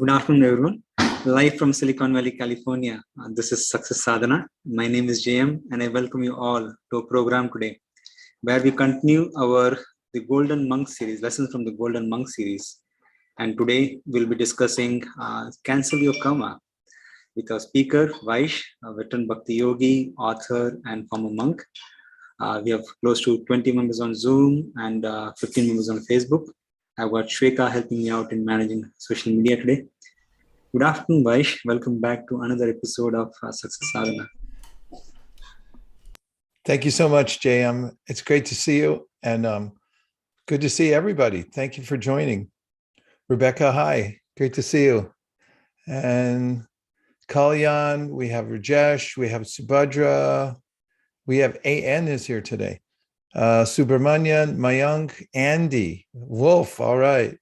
Good afternoon, everyone. Live from Silicon Valley, California. This is Success Sadhana. My name is JM, and I welcome you all to a program today where we continue the Golden Monk series, lessons from the Golden Monk series. And today we'll be discussing Cancel Your Karma with our speaker, Vaish, a veteran Bhakti Yogi, author, and former monk. We have close to 20 members on Zoom and 15 members on Facebook. I've got Shweka helping me out in managing social media today. Good afternoon, Vaish. Welcome back to another episode of Success Sadhana. Thank you so much, JM. It's great to see you and good to see everybody. Thank you for joining. Rebecca, hi. Great to see you. And Kalyan, we have Rajesh, we have Subhadra, we have AN is here today. Subramanian, Mayank, Andy, Wolf, all right.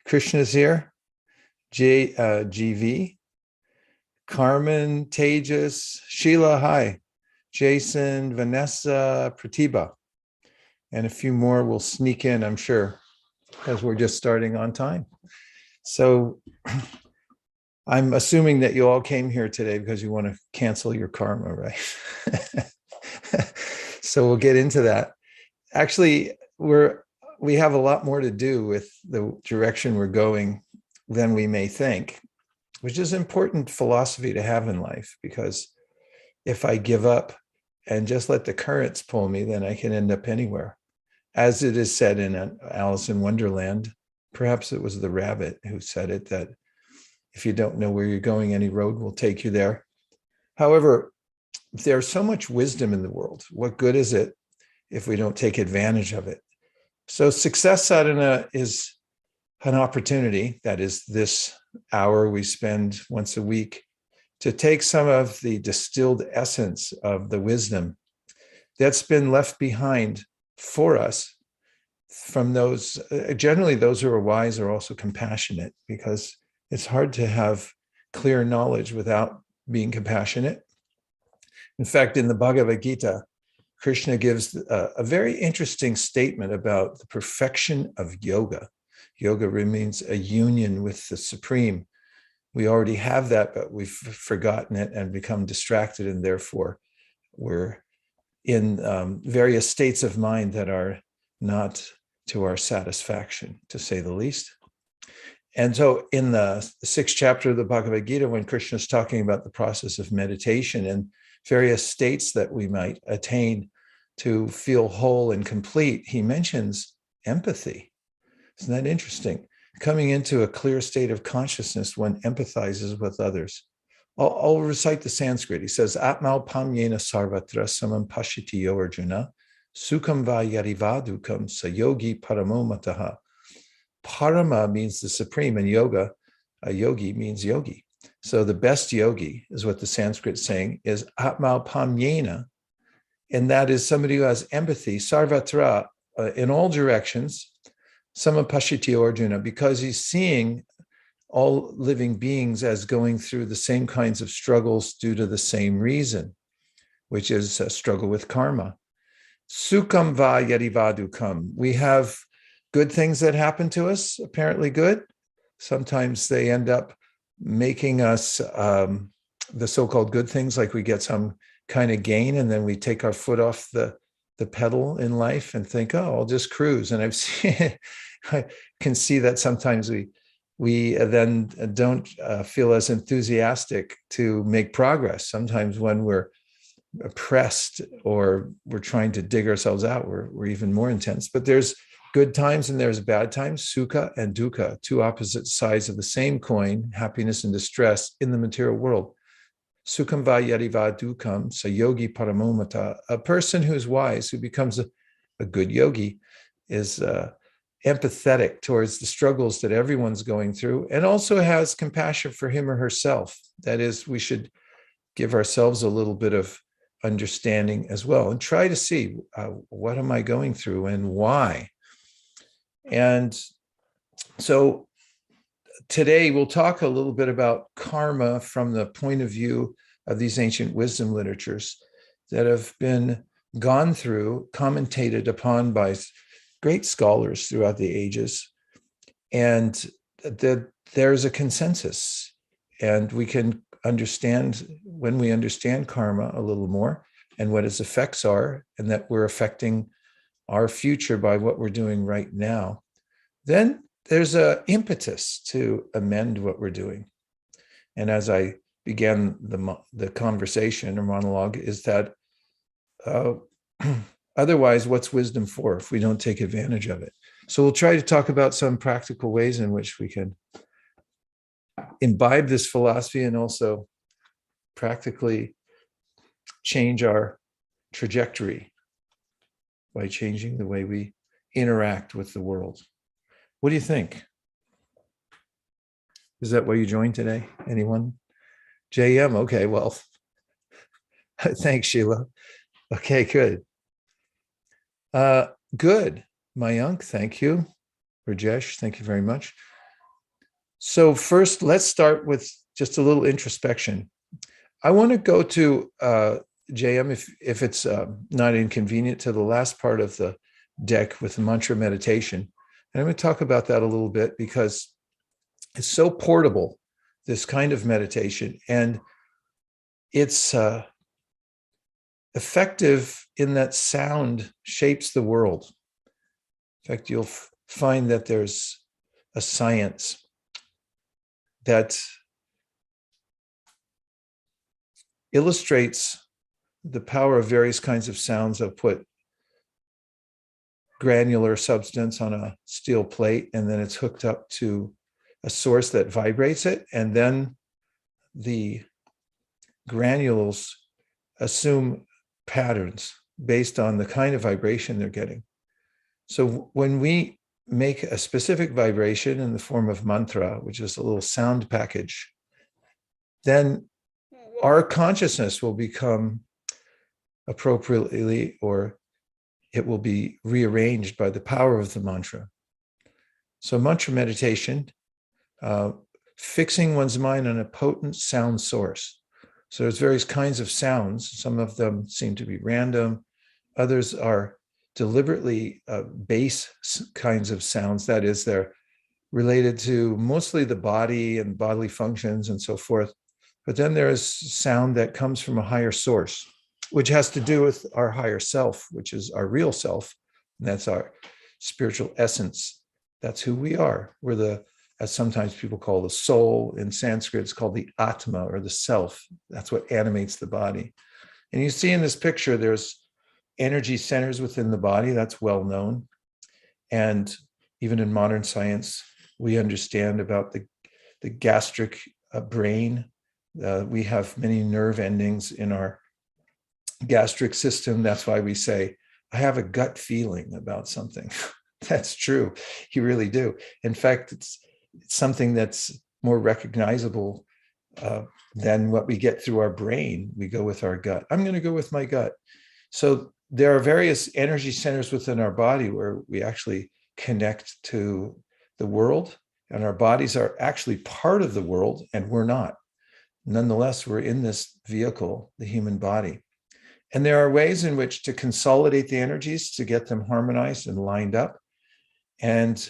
Krishna's here. GV, Carmen, Tejas, Sheila, hi. Jason, Vanessa, Pratibha. And a few more will sneak in, I'm sure, because we're just starting on time. So I'm assuming that you all came here today because you want to cancel your karma, right? So we'll get into that. Actually, we have a lot more to do with the direction we're going than we may think, which is important philosophy to have in life, because if I give up and just let the currents pull me, then I can end up anywhere. As it is said in Alice in Wonderland, perhaps it was the rabbit who said it, that if you don't know where you're going, any road will take you there. However, there's so much wisdom in the world. What good is it if we don't take advantage of it? So Success Sadhana is an opportunity, that is this hour we spend once a week, to take some of the distilled essence of the wisdom that's been left behind for us from those, generally those who are wise are also compassionate, because it's hard to have clear knowledge without being compassionate. In fact, in the Bhagavad Gita, Krishna gives a very interesting statement about the perfection of yoga. Yoga means a union with the Supreme. We already have that, but we've forgotten it and become distracted, and therefore we're in various states of mind that are not to our satisfaction, to say the least. And so in the 6th chapter of the Bhagavad Gita, when Krishna is talking about the process of meditation and various states that we might attain to feel whole and complete, he mentions empathy. Isn't that interesting? Coming into a clear state of consciousness one empathizes with others. I'll recite the Sanskrit. He says, Atmal pamyena sarvatra samam pashiti yo arjuna, sukham va yarivadukam sayogi paramomataha. Parama means the supreme, and yoga, a yogi means yogi. So the best yogi is what the Sanskrit is saying is Atmal pamyena, and that is somebody who has empathy, sarvatra, in all directions, samapashiti Arjuna, because he's seeing all living beings as going through the same kinds of struggles due to the same reason, which is a struggle with karma. Sukham va yarivadukam. We have good things that happen to us, apparently good. Sometimes they end up making us the so-called good things, like we get some kind of gain and then we take our foot off the pedal in life and think, oh, I'll just cruise. And I can see that sometimes we then don't feel as enthusiastic to make progress. Sometimes when we're oppressed or we're trying to dig ourselves out, we're even more intense. But there's good times and there's bad times, sukha and dukkha, two opposite sides of the same coin, happiness and distress in the material world. Sukham va yariva dukkam sayogi paramomata. A person who's wise, who becomes a good yogi, is empathetic towards the struggles that everyone's going through, and also has compassion for him or herself. That is, we should give ourselves a little bit of understanding as well and try to see what am I going through and why. And so today we'll talk a little bit about karma from the point of view of these ancient wisdom literatures that have been gone through, commentated upon by great scholars throughout the ages. And the there's a consensus, and we can understand, when we understand karma a little more and what its effects are, and that we're affecting our future by what we're doing right now, then there's a impetus to amend what we're doing. And as I began the conversation or monologue, is that otherwise, what's wisdom for if we don't take advantage of it? So we'll try to talk about some practical ways in which we can imbibe this philosophy and also practically change our trajectory by changing the way we interact with the world. What do you think? Is that why you joined today? Anyone? JM, okay, well, thanks, Sheila. Okay, good. Good. Mayank, thank you. Rajesh, thank you very much. So first, let's start with just a little introspection. I want to go to JM, if it's not inconvenient, to the last part of the deck with the mantra meditation. And I'm going to talk about that a little bit because it's so portable, this kind of meditation, and it's effective in that sound shapes the world. In fact, you'll find that there's a science that illustrates the power of various kinds of sounds. They'll put granular substance on a steel plate, and then it's hooked up to a source that vibrates it, and then the granules assume patterns based on the kind of vibration they're getting. So when we make a specific vibration in the form of mantra, which is a little sound package, then our consciousness will become appropriately, or it will be rearranged by the power of the mantra. So mantra meditation, fixing one's mind on a potent sound source. So there's various kinds of sounds. Some of them seem to be random. Others are deliberately bass kinds of sounds. That is, they're related to mostly the body and bodily functions and so forth. But then there is sound that comes from a higher source, which has to do with our higher self, which is our real self. And that's our spiritual essence. That's who we are. We're the, as sometimes people call the soul. In Sanskrit, it's called the Atma, or the self. That's what animates the body. And you see in this picture, there's energy centers within the body. That's well known. And even in modern science, we understand about the gastric brain. We have many nerve endings in our gastric system. That's why we say, I have a gut feeling about something. That's true. You really do. In fact, it's something that's more recognizable than what we get through our brain. We go with our gut. I'm going to go with my gut. So there are various energy centers within our body where we actually connect to the world, and our bodies are actually part of the world, and we're not. Nonetheless, we're in this vehicle, the human body. And there are ways in which to consolidate the energies to get them harmonized and lined up. And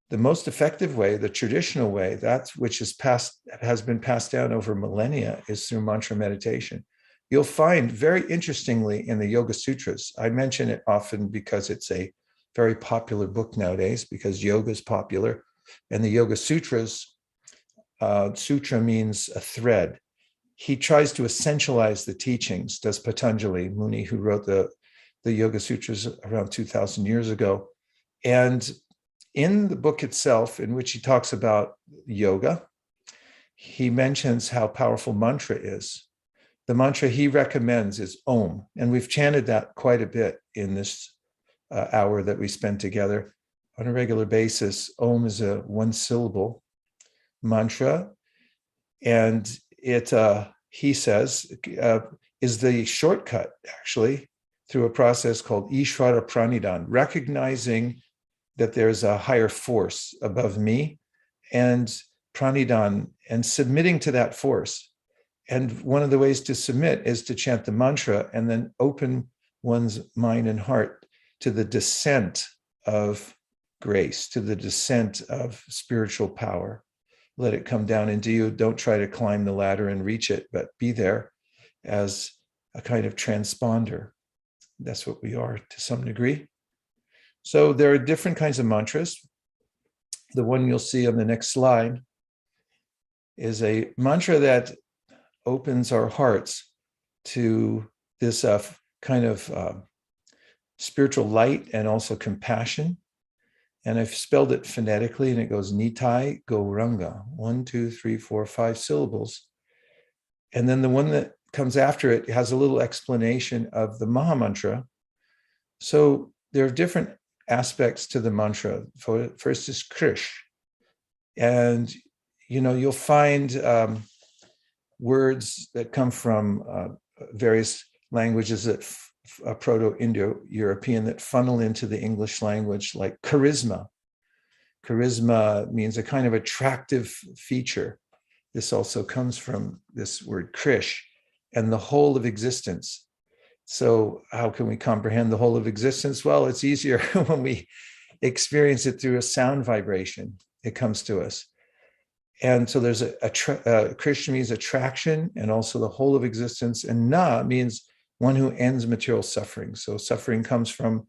the most effective way, the traditional way, that's which has been passed down over millennia, is through mantra meditation. You'll find, very interestingly, in the Yoga Sutras, I mention it often because it's a very popular book nowadays, because yoga is popular. And the Yoga Sutras, sutra means a thread. He tries to essentialize the teachings, does Patanjali Muni, who wrote the Yoga Sutras around 2,000 years ago. And in the book itself, in which he talks about yoga, he mentions how powerful mantra is. The mantra he recommends is Om, and we've chanted that quite a bit in this hour that we spend together on a regular basis. Om is a one-syllable mantra, and it, he says, is the shortcut, actually, through a process called Ishvara Pranidhan, recognizing that there's a higher force above me, and Pranidhan, and submitting to that force. And one of the ways to submit is to chant the mantra and then open one's mind and heart to the descent of grace, to the descent of spiritual power. let it come down into you. Don't try to climb the ladder and reach it, but be there as a kind of transponder. That's what we are to some degree. So there are different kinds of mantras. The one you'll see on the next slide is a mantra that opens our hearts to this kind of spiritual light and also compassion. And I've spelled it phonetically, and it goes Nitai Gauranga, 1, 2, 3, 4, 5 syllables. And then the one that comes after it has a little explanation of the Maha Mantra. So there are different aspects to the mantra. First is Krish. And, you'll find words that come from various languages that Proto-Indo-European that funnel into the English language, like charisma. Charisma means a kind of attractive feature. This also comes from this word krish, and the whole of existence. So how can we comprehend the whole of existence? Well, it's easier when we experience it through a sound vibration. It comes to us. And so there's Krishna means attraction and also the whole of existence. And Na means one who ends material suffering. So suffering comes from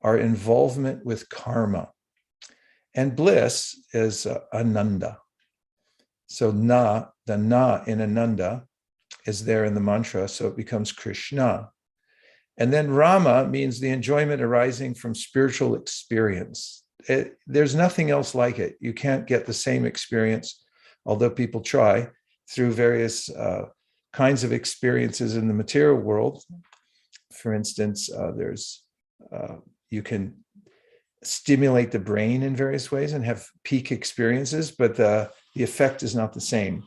our involvement with karma. And bliss is Ananda. So the Na in Ananda is there in the mantra, so it becomes Krishna. And then Rama means the enjoyment arising from spiritual experience. There's nothing else like it. You can't get the same experience, although people try, through various kinds of experiences in the material world. For instance, you can stimulate the brain in various ways and have peak experiences, but the effect is not the same.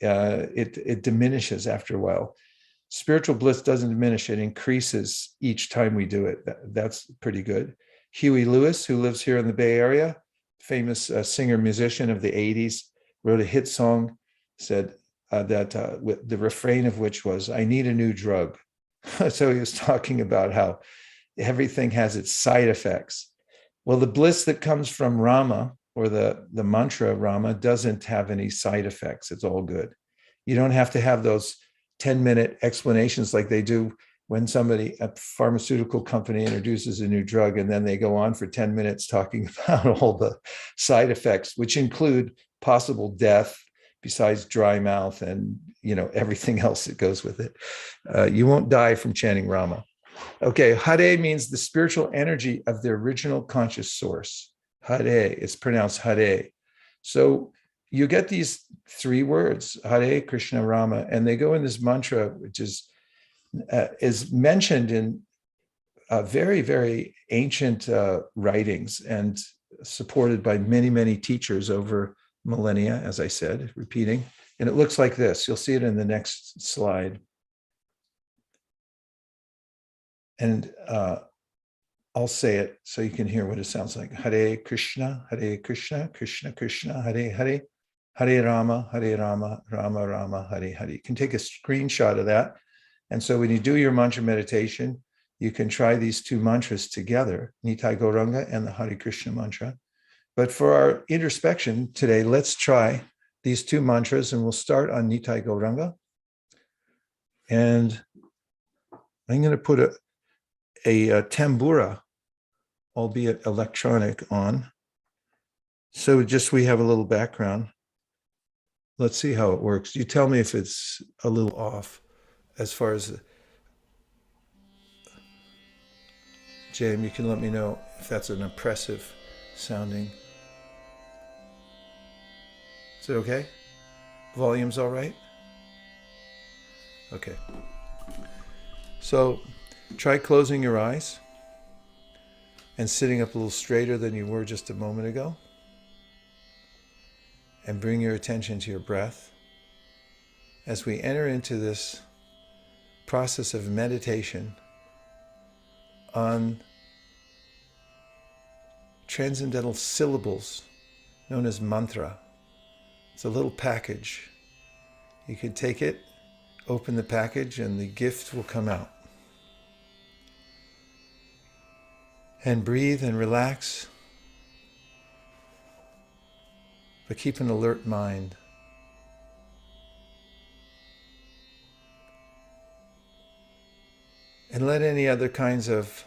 It diminishes after a while. Spiritual bliss doesn't diminish, it increases each time we do it. That's pretty good. Huey Lewis, who lives here in the Bay Area, famous singer-musician of the 80s, wrote a hit song, said that with the refrain of which was, "I need a new drug." So he was talking about how everything has its side effects. Well, the bliss that comes from Rama, or the mantra Rama, doesn't have any side effects. It's all good. You don't have to have those 10-minute explanations like they do when somebody, a pharmaceutical company, introduces a new drug, and then they go on for 10 minutes talking about all the side effects, which include possible death, besides dry mouth and everything else that goes with it. You won't die from chanting Rama. Okay, Hare means the spiritual energy of the original conscious source. Hare, it's pronounced Hare. So you get these three words, Hare Krishna Rama, and they go in this mantra, which is mentioned in very, very ancient writings and supported by many, many teachers over millennia, as I said, repeating. And it looks like this. You'll see it in the next slide. And I'll say it so you can hear what it sounds like. Hare Krishna, Krishna Krishna, Hare Hare, Hare Rama, Rama Rama, Hare Hare. You can take a screenshot of that. And so when you do your mantra meditation, you can try these two mantras together, Nitai Gauranga and the Hare Krishna mantra. But for our introspection today, let's try these two mantras, and we'll start on Nitai Gauranga. And I'm going to put a tambura, albeit electronic, on. So just we have a little background. Let's see how it works. You tell me if it's a little off as far as James, you can let me know if that's an oppressive sounding. Is it okay? Volume's all right? Okay. So try closing your eyes and sitting up a little straighter than you were just a moment ago. And bring your attention to your breath as we enter into this process of meditation on transcendental syllables known as mantra. It's a little package. You can take it, open the package, and the gift will come out. And breathe and relax. but keep an alert mind. And let any other kinds of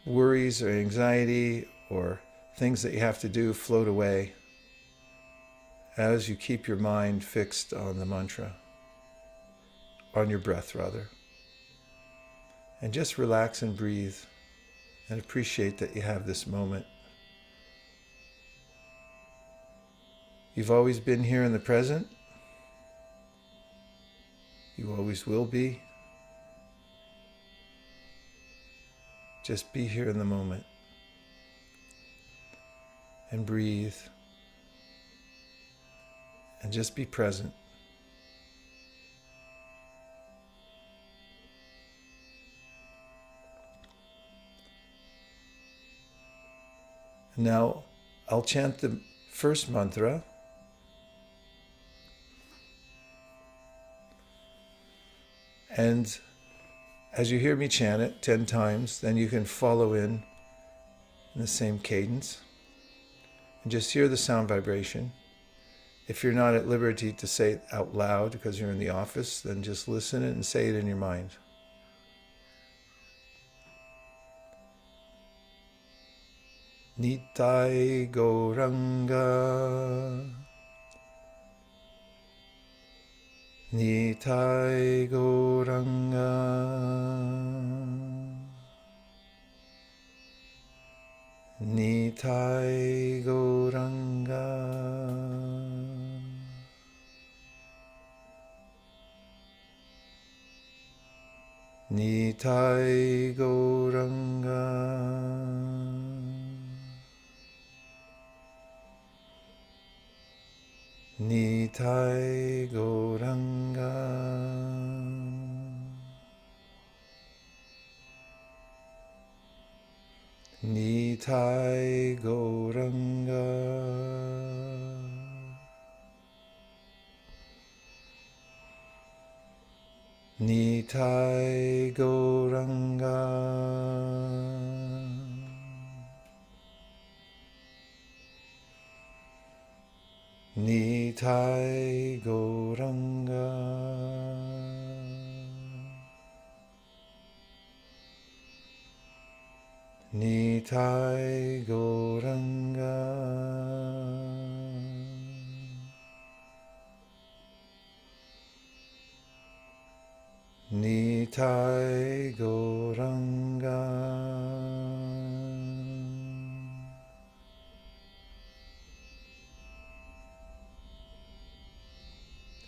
worries or anxiety or things that you have to do float away as you keep your mind fixed on the mantra, on your breath rather. And just relax and breathe and appreciate that you have this moment. You've always been here in the present. You always will be. Just be here in the moment and breathe and just be present. Now I'll chant the first mantra. And as you hear me chant it 10 times, then you can follow in the same cadence and just hear the sound vibration. If you're not at liberty to say it out loud because you're in the office, then just listen it and say it in your mind. Nitai Gauranga, Nitai Gauranga, Nitai Gauranga, Nitai Gauranga. Nitai Gauranga, Nitai Gauranga, Nitai Gauranga, Nitai Gauranga, Nitai Gauranga, Nitai Gauranga.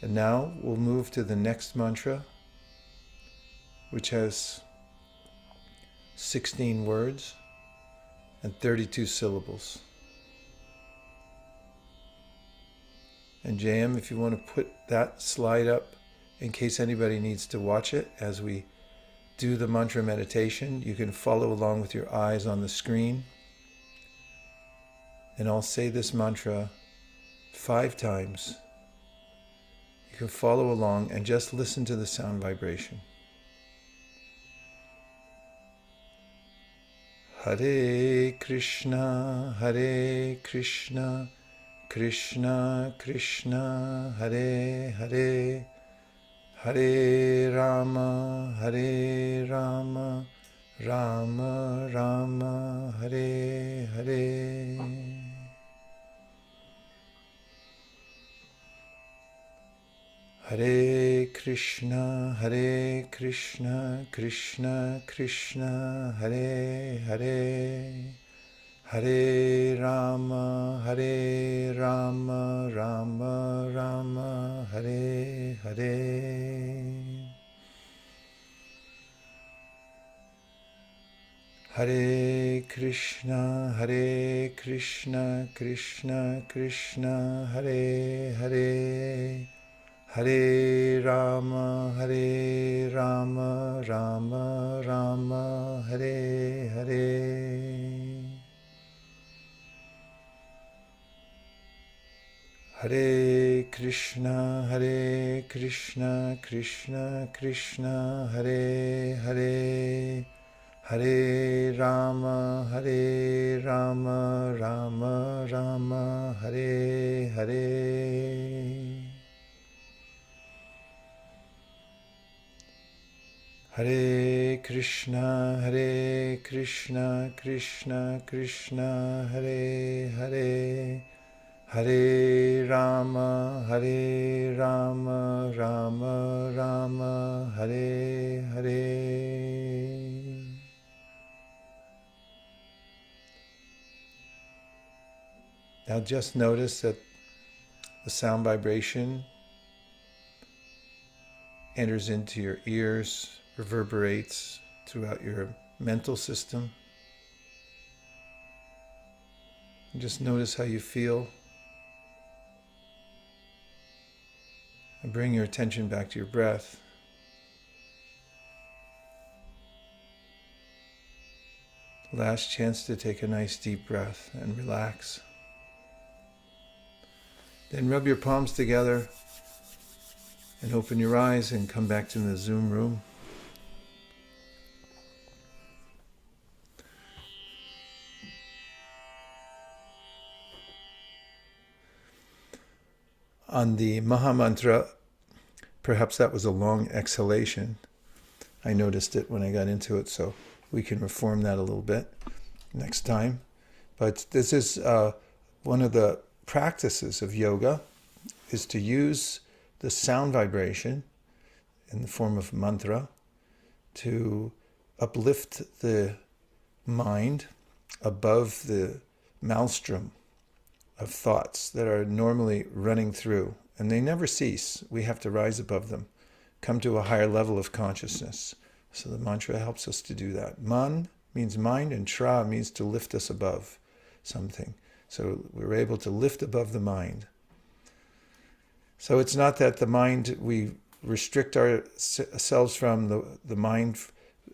And now we'll move to the next mantra, which has 16 words and 32 syllables. And JM, if you want to put that slide up in case anybody needs to watch it as we do the mantra meditation, you can follow along with your eyes on the screen. And I'll say this mantra 5 times. You can follow along and just listen to the sound vibration. Hare Krishna, Krishna Krishna, Hare Hare, Hare Rama, Rama Rama, Hare Hare. Hare Krishna, Krishna Krishna, Hare Hare, Hare Rama, Rama Rama, Hare Hare. Hare Krishna, Krishna Krishna, Hare Hare, Hare Rama, Rama Rama, Hare Hare. Hare Krishna, Krishna Krishna, Hare Hare, Hare Rama, Hare Rama, Rama Rama, Hare Hare. Hare Krishna, Krishna Krishna, Hare Hare. Hare Rama, Rama Rama, Hare Hare. Now just notice that the sound vibration enters into your ears, reverberates throughout your mental system. And just notice how you feel. And bring your attention back to your breath. Last chance to take a nice deep breath and relax. Then rub your palms together and open your eyes and come back to the Zoom room. On the Maha Mantra, perhaps that was a long exhalation. I noticed it when I got into it, so we can reform that a little bit next time. But this is one of the practices of yoga, is to use the sound vibration in the form of mantra to uplift the mind above the maelstrom of thoughts that are normally running through, and they never cease. We have to rise above them, come to a higher level of consciousness. So the mantra helps us to do that. Man means mind, and tra means to lift us above something. So we're able to lift above the mind. So it's not that the mind, we restrict ourselves from, the mind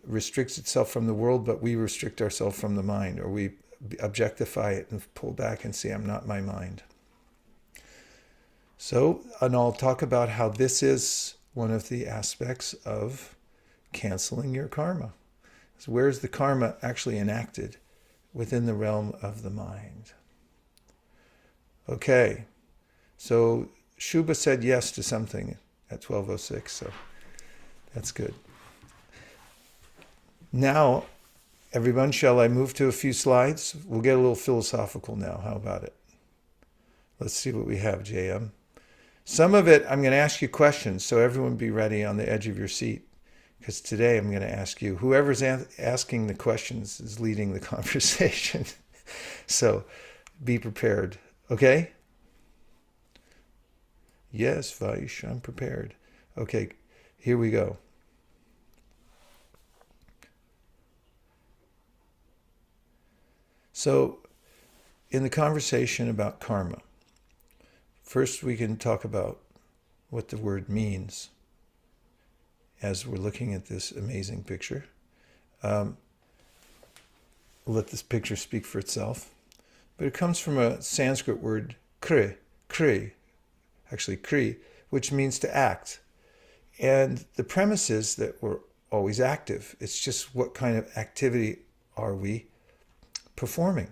restricts itself from the world, but we restrict ourselves from the mind, or we objectify it and pull back and say, I'm not my mind. So, and I'll talk about how this is one of the aspects of canceling your karma. So where's the karma actually enacted? Within the realm of the mind. Okay, so Shubha said yes to something at 12:06, so that's good. Now, everyone, shall I move to a few slides? We'll get a little philosophical now. How about it? Let's see what we have, JM. Some of it, I'm going to ask you questions, so everyone be ready on the edge of your seat, because today I'm going to ask you. Whoever's asking the questions is leading the conversation. So be prepared, okay? Yes, Vaish, I'm prepared. Okay, here we go. So, in the conversation about karma, first we can talk about what the word means as we're looking at this amazing picture. Let this picture speak for itself. But it comes from a Sanskrit word, kri, which means to act. And the premise is that we're always active. It's just what kind of activity are we performing?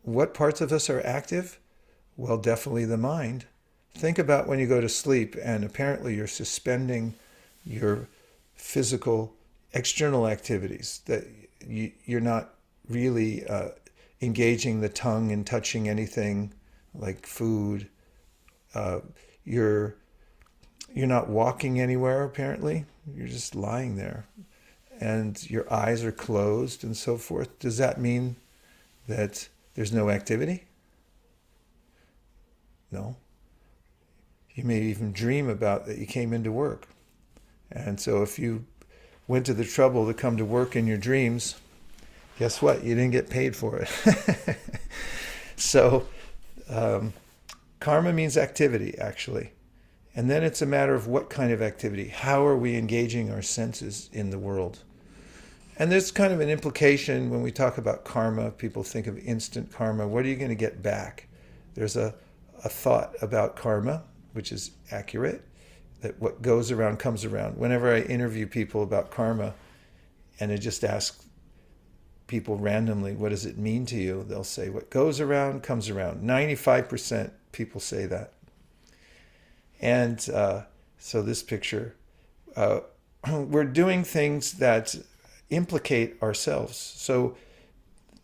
What parts of us are active? Well, definitely the mind. Think about when you go to sleep and apparently you're suspending your physical external activities, that you're not really engaging the tongue in touching anything like food. You're not walking anywhere, apparently. You're just lying there. And your eyes are closed and so forth. Does that mean that there's no activity? No. You may even dream about that you came into work. And so if you went to the trouble to come to work in your dreams, guess what? You didn't get paid for it. So karma means activity, actually. And then it's a matter of what kind of activity. How are we engaging our senses in the world? And there's kind of an implication when we talk about karma. People think of instant karma. What are you going to get back? There's a thought about karma, which is accurate, that what goes around comes around. Whenever I interview people about karma, and I just ask, people randomly, what does it mean to you? They'll say, what goes around comes around. 95% people say that. And so this picture, we're doing things that implicate ourselves. So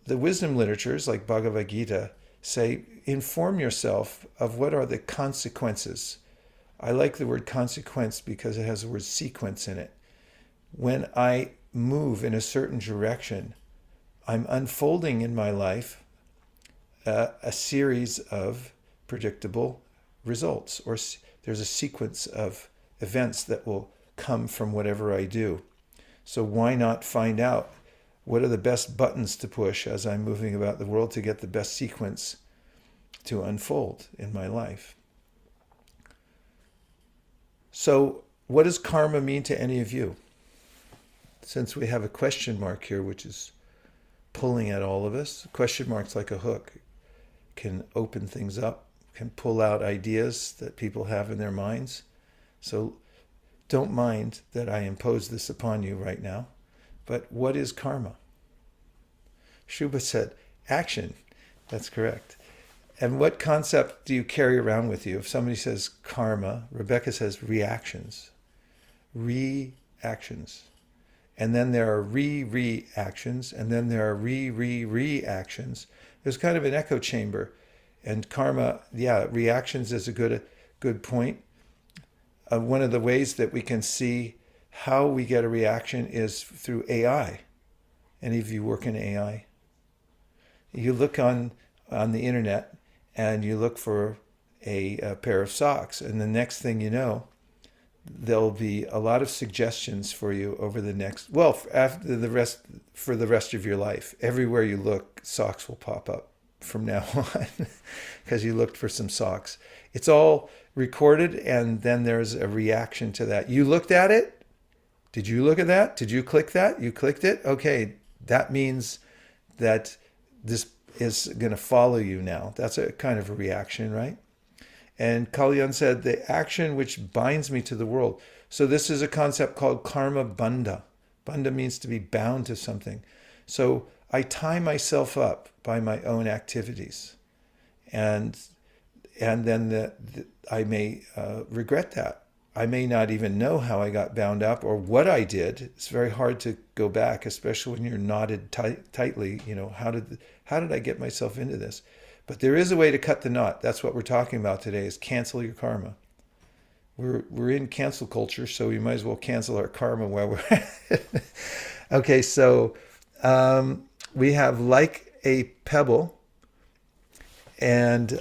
the wisdom literatures like Bhagavad Gita say, inform yourself of what are the consequences. I like the word consequence because it has the word sequence in it. When I move in a certain direction, I'm unfolding in my life a series of predictable results, or there's a sequence of events that will come from whatever I do. So why not find out what are the best buttons to push as I'm moving about the world to get the best sequence to unfold in my life? So what does karma mean to any of you? Since we have a question mark here, which is pulling at all of us, the question mark's like a hook. It can open things up, can pull out ideas that people have in their minds. So don't mind that I impose this upon you right now. But what is karma? Shubha said, action. That's correct. And what concept do you carry around with you? If somebody says karma, Rebecca says reactions. Reactions. And then there are reactions, and then there are reactions. There's kind of an echo chamber. And karma, reactions is a good point. One of the ways that we can see how we get a reaction is through AI. Any of you work in AI? You look on the internet and you look for a pair of socks, and the next thing you know, there'll be a lot of suggestions for you over the next, for the rest of your life. Everywhere you look, socks will pop up from now on because you looked for some socks. It's all recorded, and then there's a reaction to that. You looked at it. Did you look at that? Did you click that? You clicked it? Okay, that means that this is going to follow you now. That's a kind of a reaction, right? And Kalyan said, the action which binds me to the world. So this is a concept called karma bandha. Bandha means to be bound to something. So I tie myself up by my own activities. And then I may regret that. I may not even know how I got bound up or what I did. It's very hard to go back, especially when you're knotted tightly. You know, how did I get myself into this? But there is a way to cut the knot. That's what we're talking about today, is cancel your karma. We're in cancel culture, so we might as well cancel our karma while we're at it. Okay, so we have like a pebble and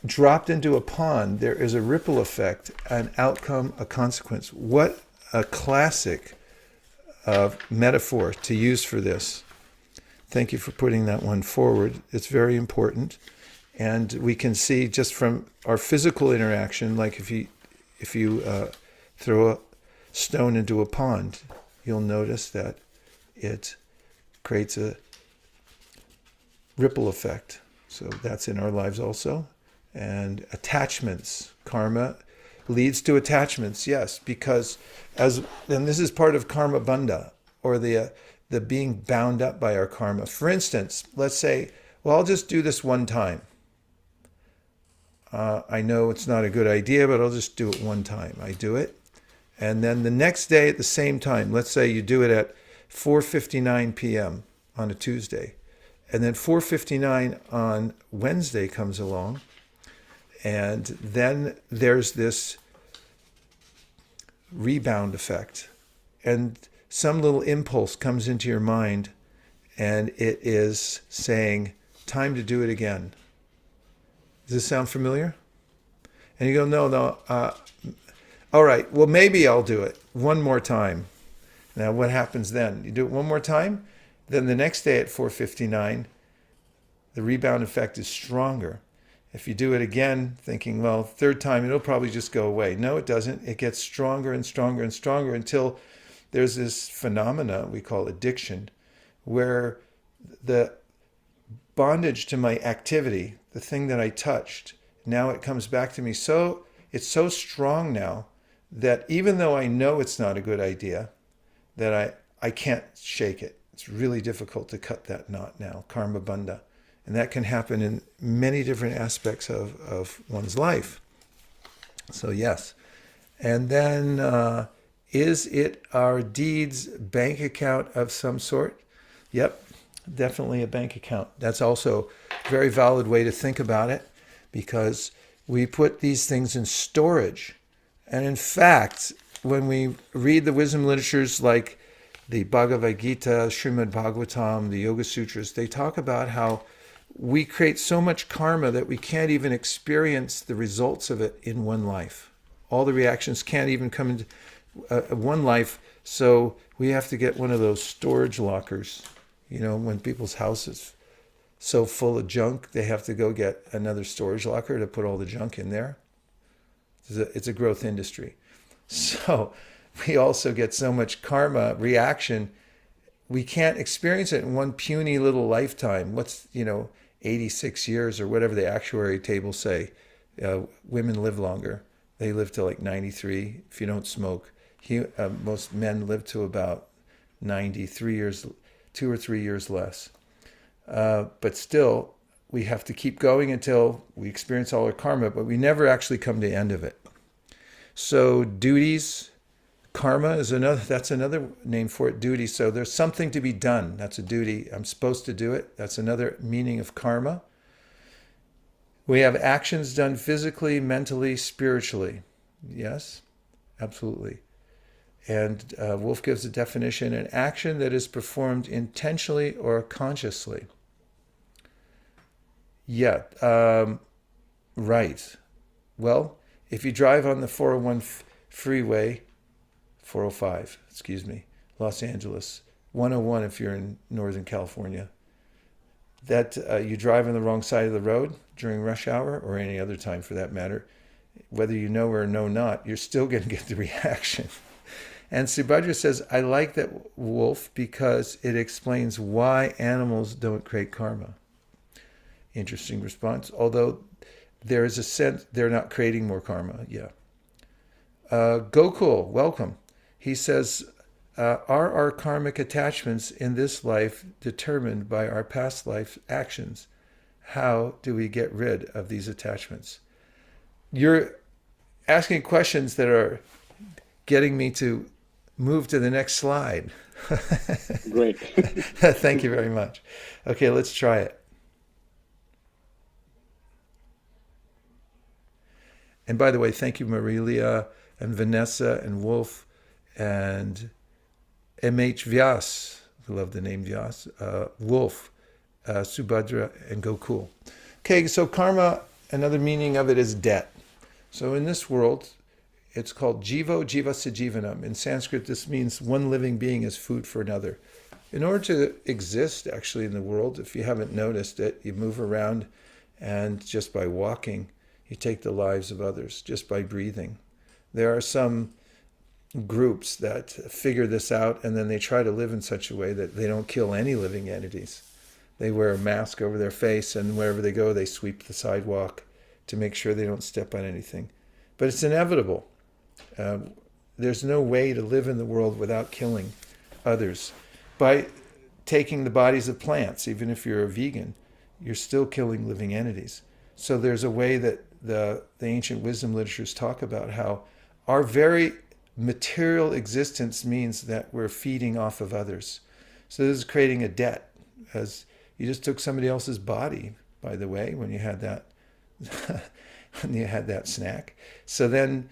dropped into a pond, there is a ripple effect, an outcome, a consequence. What a classic metaphor to use for this. Thank you for putting that one forward. It's very important. And we can see just from our physical interaction, like if you throw a stone into a pond, you'll notice that it creates a ripple effect. So that's in our lives also. And attachments, karma leads to attachments, yes, because and this is part of karma bandha, or the being bound up by our karma. For instance, let's say, well, I'll just do this one time. I know it's not a good idea, but I'll just do it one time. I do it. And then the next day at the same time, let's say you do it at 4:59 p.m. on a Tuesday. And then 4:59 on Wednesday comes along. And then there's this rebound effect. And some little impulse comes into your mind, and it is saying, time to do it again. Does this sound familiar? And you go, no. All right, well, maybe I'll do it one more time. Now, what happens then? You do it one more time, then the next day at 4:59, the rebound effect is stronger. If you do it again, thinking, well, third time, it'll probably just go away. No, it doesn't. It gets stronger and stronger and stronger until there's this phenomena we call addiction, where the bondage to my activity, the thing that I touched, now it comes back to me. So it's so strong now that even though I know it's not a good idea, that I can't shake it. It's really difficult to cut that knot now, karma bandha. And that can happen in many different aspects of one's life. So yes. And then, is it our deeds bank account of some sort? Yep, definitely a bank account. That's also a very valid way to think about it, because we put these things in storage. And in fact, when we read the wisdom literatures like the Bhagavad Gita, Srimad Bhagavatam, the Yoga Sutras, they talk about how we create so much karma that we can't even experience the results of it in one life. All the reactions can't even come into one life, so we have to get one of those storage lockers. You know, when people's house is so full of junk, they have to go get another storage locker to put all the junk in there. It's a growth industry. So we also get so much karma reaction, we can't experience it in one puny little lifetime. 86 years or whatever the actuary tables say. Women live longer. They live to like 93 if you don't smoke. Most men live to about 93 years, 2 or 3 years less. But still, we have to keep going until we experience all our karma, but we never actually come to the end of it. So duties, karma is that's another name for it, duty. So there's something to be done. That's a duty. I'm supposed to do it. That's another meaning of karma. We have actions done physically, mentally, spiritually. Yes, absolutely. And Wolf gives a definition: an action that is performed intentionally or consciously. Yeah, right. Well, if you drive on the 405 freeway, Los Angeles, 101 if you're in Northern California, that you drive on the wrong side of the road during rush hour, or any other time for that matter, whether you know or know not, you're still going to get the reaction. And Subhadra says, I like that, Wolf, because it explains why animals don't create karma. Interesting response. Although there is a sense they're not creating more karma. Yeah. Gokul, welcome. He says, are our karmic attachments in this life determined by our past life actions? How do we get rid of these attachments? You're asking questions that are getting me to move to the next slide. Great. Thank you very much. Okay, let's try it. And by the way, thank you, Marilia and Vanessa and Wolf and M.H. Vyas. I love the name Vyas. Wolf, Subhadra, and Gokul. Okay, so karma, another meaning of it is debt. So in this world, it's called jivo jiva sajivanam. In Sanskrit, this means one living being is food for another. In order to exist, actually, in the world, if you haven't noticed it, you move around, and just by walking, you take the lives of others, just by breathing. There are some groups that figure this out, and then they try to live in such a way that they don't kill any living entities. They wear a mask over their face, and wherever they go, they sweep the sidewalk to make sure they don't step on anything. But it's inevitable. There's no way to live in the world without killing others. By taking the bodies of plants, even if you're a vegan, you're still killing living entities. So there's a way that the ancient wisdom literatures talk about how our very material existence means that we're feeding off of others. So this is creating a debt, as you just took somebody else's body, by the way, when you had that when you had that snack. So then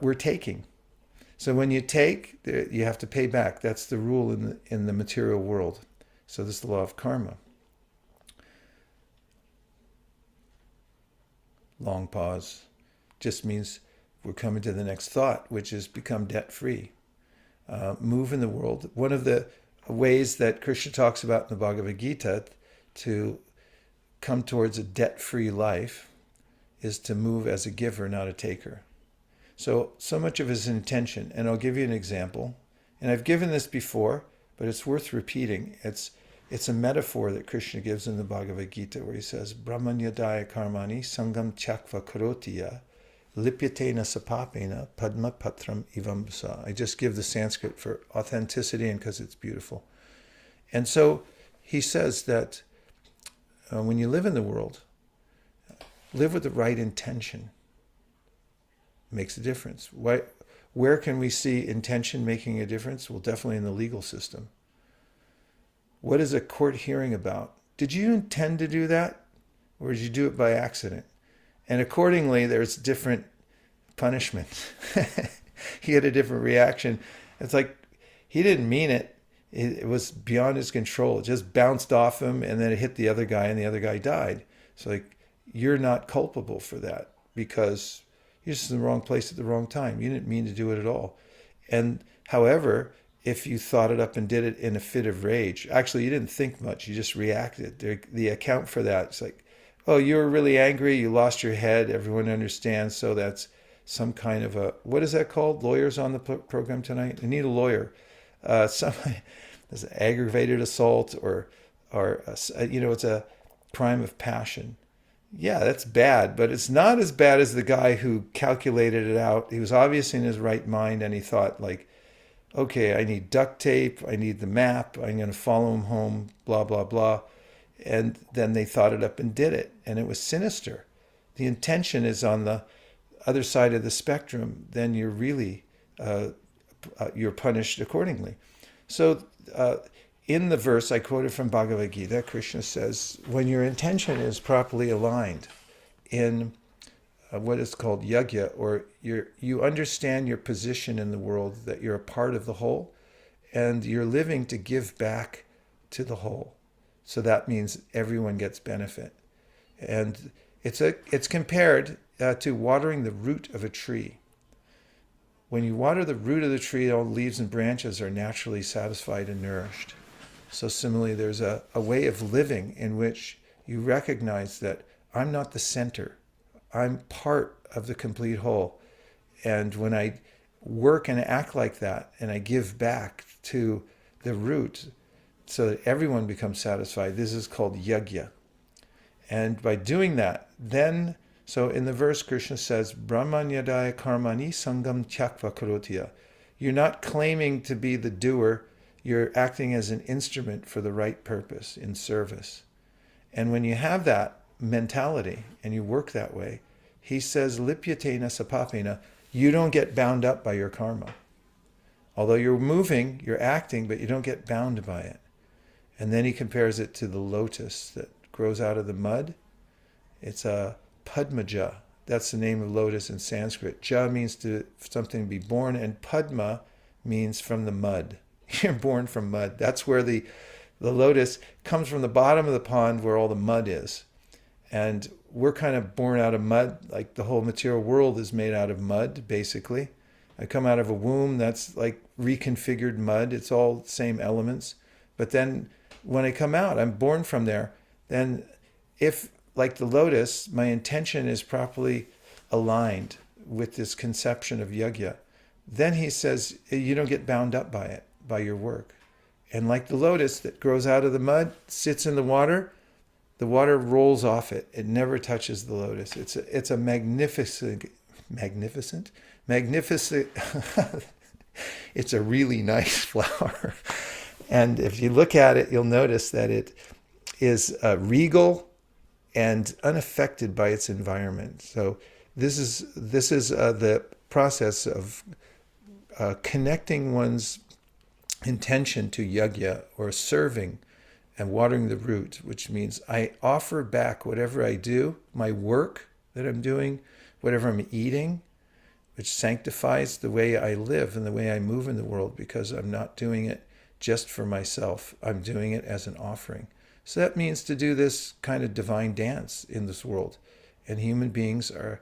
we're taking. So when you take, you have to pay back. That's the rule in the material world. So this is the law of karma. Long pause just means we're coming to the next thought, which is become debt-free. Move in the world. One of the ways that Krishna talks about in the Bhagavad Gita to come towards a debt-free life is to move as a giver, not a taker. So much of his intention, and I'll give you an example. And I've given this before, but it's worth repeating. It's a metaphor that Krishna gives in the Bhagavad Gita where he says, Brahmanyadaya karmani sangam chakva karotiya lipyatena sapapena padma patram ivamsa. I just give the Sanskrit for authenticity and because it's beautiful. And so he says that when you live in the world, live with the right intention. Makes a difference. Where can we see intention making a difference? Well, definitely in the legal system. What is a court hearing about? Did you intend to do that? Or did you do it by accident? And accordingly, there's different punishment. He had a different reaction. It's like he didn't mean it. It was beyond his control. It just bounced off him, and then it hit the other guy, and the other guy died. So like, you're not culpable for that because you're just in the wrong place at the wrong time. You didn't mean to do it at all. And however, if you thought it up and did it in a fit of rage, actually you didn't think much, you just reacted. The account for that, it's like, oh, you were really angry, you lost your head, everyone understands, so that's some kind of a, what is that called? Lawyers on the program tonight? I need a lawyer. There's aggravated assault or it's a crime of passion. Yeah, that's bad, but it's not as bad as the guy who calculated it out. He was obviously in his right mind, and he thought like, okay, I need duct tape, I need the map, I'm going to follow him home, blah, blah, blah. And then they thought it up and did it, and it was sinister. The intention is on the other side of the spectrum, then you're really, you're punished accordingly. So in the verse I quoted from Bhagavad Gita, Krishna says, when your intention is properly aligned in what is called yajna, or you understand your position in the world, that you're a part of the whole, and you're living to give back to the whole. So that means everyone gets benefit. And it's compared to watering the root of a tree. When you water the root of the tree, all the leaves and branches are naturally satisfied and nourished. So similarly, there's a way of living in which you recognize that I'm not the center. I'm part of the complete whole. And when I work and act like that, and I give back to the root so that everyone becomes satisfied, this is called yajna. And by doing that, then, so in the verse, Krishna says, Brahmanyadaya karmani sangam tyakva karotya. You're not claiming to be the doer, you're acting as an instrument for the right purpose in service. And when you have that mentality and you work that way, he says, lipyatena sapapena, you don't get bound up by your karma. Although you're moving, you're acting, but you don't get bound by it. And then he compares it to the lotus that grows out of the mud. It's a padmaja. That's the name of lotus in Sanskrit. Ja means to something be born, and padma means from the mud. You're born from mud. That's where the lotus comes from, the bottom of the pond where all the mud is. And we're kind of born out of mud, like the whole material world is made out of mud, basically. I come out of a womb, that's like reconfigured mud. It's all the same elements. But then when I come out, I'm born from there. Then if, like the lotus, my intention is properly aligned with this conception of yajna, then he says, you don't get bound up by it, by your work. And like the lotus that grows out of the mud, sits in the water rolls off it. It never touches the lotus. It's a magnificent, it's a really nice flower. And if you look at it, you'll notice that it is regal and unaffected by its environment. So this is the process of connecting one's intention to yajna, or serving and watering the root, which means I offer back whatever I do, my work that I'm doing, whatever I'm eating, which sanctifies the way I live and the way I move in the world, because I'm not doing it just for myself. I'm doing it as an offering. So that means to do this kind of divine dance in this world. And human beings are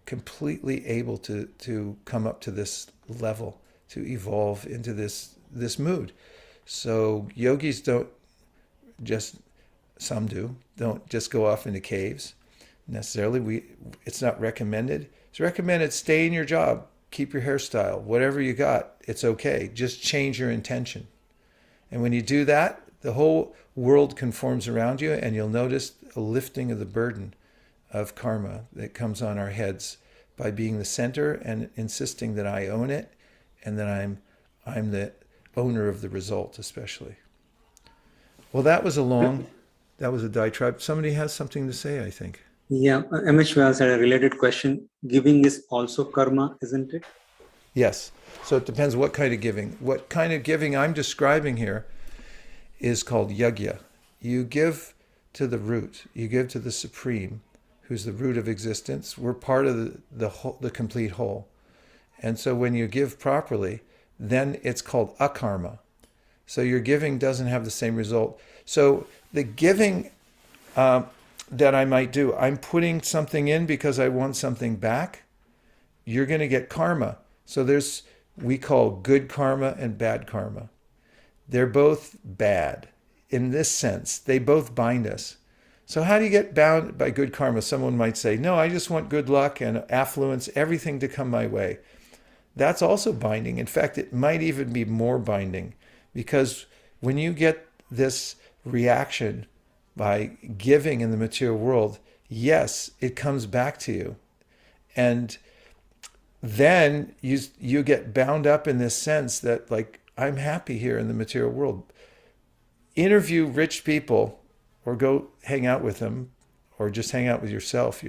completely able to come up to this level, to evolve into this mood. So yogis don't just go off into caves necessarily. It's not recommended. It's recommended stay in your job, keep your hairstyle, whatever you got, it's okay. Just change your intention. And when you do that, the whole world conforms around you, and you'll notice a lifting of the burden of karma that comes on our heads by being the center and insisting that I own it, and that I'm the owner of the result, especially. Well, that was a diatribe. Somebody has something to say, I think. Yeah, MS Vyas had a related question. Giving is also karma, isn't it? Yes. So it depends what kind of giving. What kind of giving I'm describing here is called yajna. You give to the root, you give to the supreme, who's the root of existence. We're part of the complete whole. And so when you give properly, then it's called akarma. So your giving doesn't have the same result. So the giving that I might do, I'm putting something in because I want something back. You're going to get karma. So we call good karma and bad karma. They're both bad in this sense. They both bind us. So how do you get bound by good karma? Someone might say, no, I just want good luck and affluence, everything to come my way. That's also binding. In fact, it might even be more binding, because when you get this reaction by giving in the material world, yes, it comes back to you. And then you get bound up in this sense that, like, I'm happy here in the material world. Interview rich people or go hang out with them, or just hang out with yourself.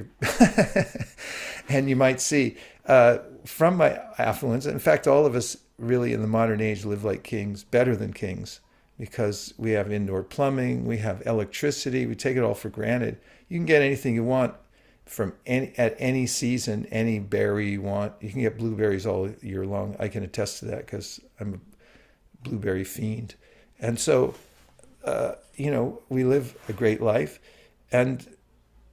And you might see from my affluence, in fact, all of us really in the modern age live like kings, better than kings, because we have indoor plumbing, we have electricity, we take it all for granted. You can get anything you want at any season, any berry you want. You can get blueberries all year long. I can attest to that because I'm a blueberry fiend. And so, we live a great life. And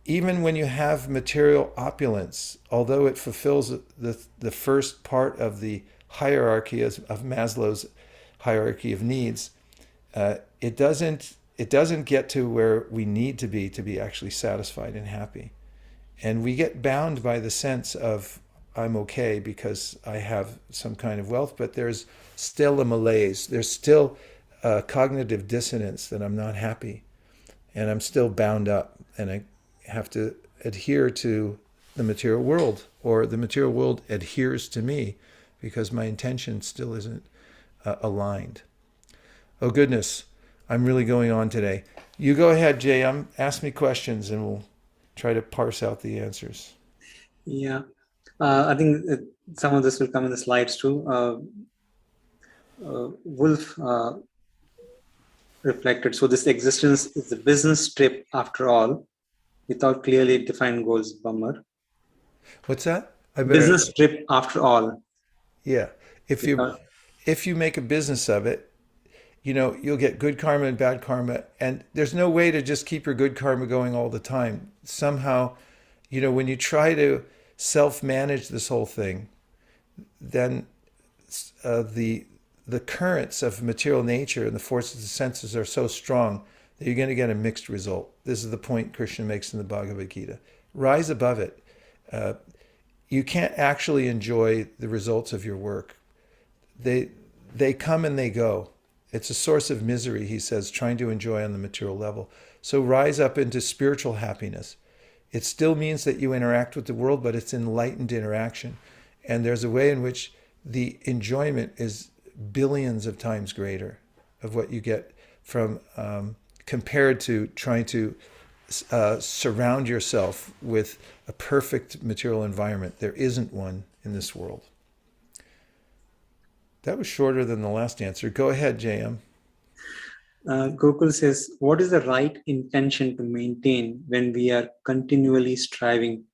even when you have material opulence, although it fulfills the first part of the hierarchy of Maslow's hierarchy of needs, it doesn't get to where we need to be actually satisfied and happy. And we get bound by the sense of, I'm okay because I have some kind of wealth, but there's still a malaise. There's still a cognitive dissonance that I'm not happy, and I'm still bound up, and I have to adhere to the material world, or the material world adheres to me because my intention still isn't aligned. Oh goodness, I'm really going on today. You go ahead, Jay. Ask me questions and we'll try to parse out the answers. Yeah, I think some of this will come in the slides too. Wolf reflected, so this existence is a business trip after all, without clearly defined goals. Bummer. What's that? Business trip after all. Yeah. If you make a business of it, you'll get good karma and bad karma. And there's no way to just keep your good karma going all the time. Somehow, when you try to self-manage this whole thing, then the currents of material nature and the forces of the senses are so strong that you're going to get a mixed result. This is the point Krishna makes in the Bhagavad Gita. Rise above it. You can't actually enjoy the results of your work. They come and they go. It's a source of misery, he says, trying to enjoy on the material level. So rise up into spiritual happiness. It still means that you interact with the world, but it's enlightened interaction. And there's a way in which the enjoyment is billions of times greater of what you get from compared to trying to surround yourself with a perfect material environment. There isn't one in this world. That was shorter than the last answer. Go ahead, JM. Gokul says, what is the right intention to maintain when we are continually striving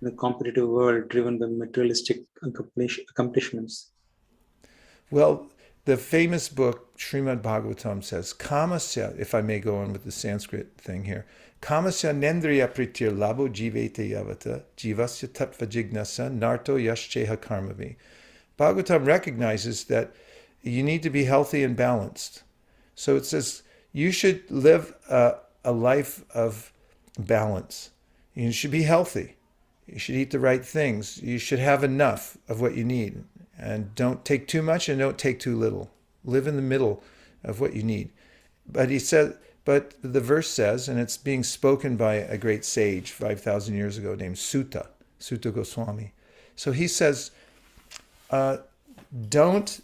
in a competitive world driven by materialistic accomplishments? Well, the famous book, Srimad Bhagavatam, says, Kamasya, if I may go on with the Sanskrit thing here, Kamasya nendriya pritir labo jivete yavata, jivasya tattva jignasa, narto yashcheha karmavi. Bhagavatam recognizes that you need to be healthy and balanced. So it says you should live a life of balance. You should be healthy. You should eat the right things. You should have enough of what you need. And don't take too much and don't take too little. Live in the middle of what you need. But but the verse says, and it's being spoken by a great sage 5,000 years ago named Sutta Goswami. So he says, don't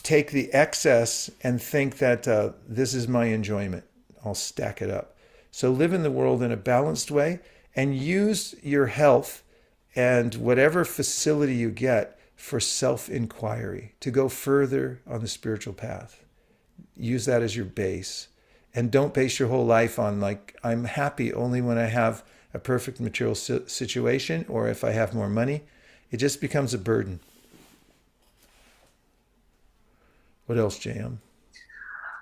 take the excess and think that this is my enjoyment. all stack it up. So live in the world in a balanced way and use your health and whatever facility you get for self-inquiry to go further on the spiritual path. Use that as your base. And don't base your whole life on like, I'm happy only when I have a perfect material situation or if I have more money. It just becomes a burden. What else, JM?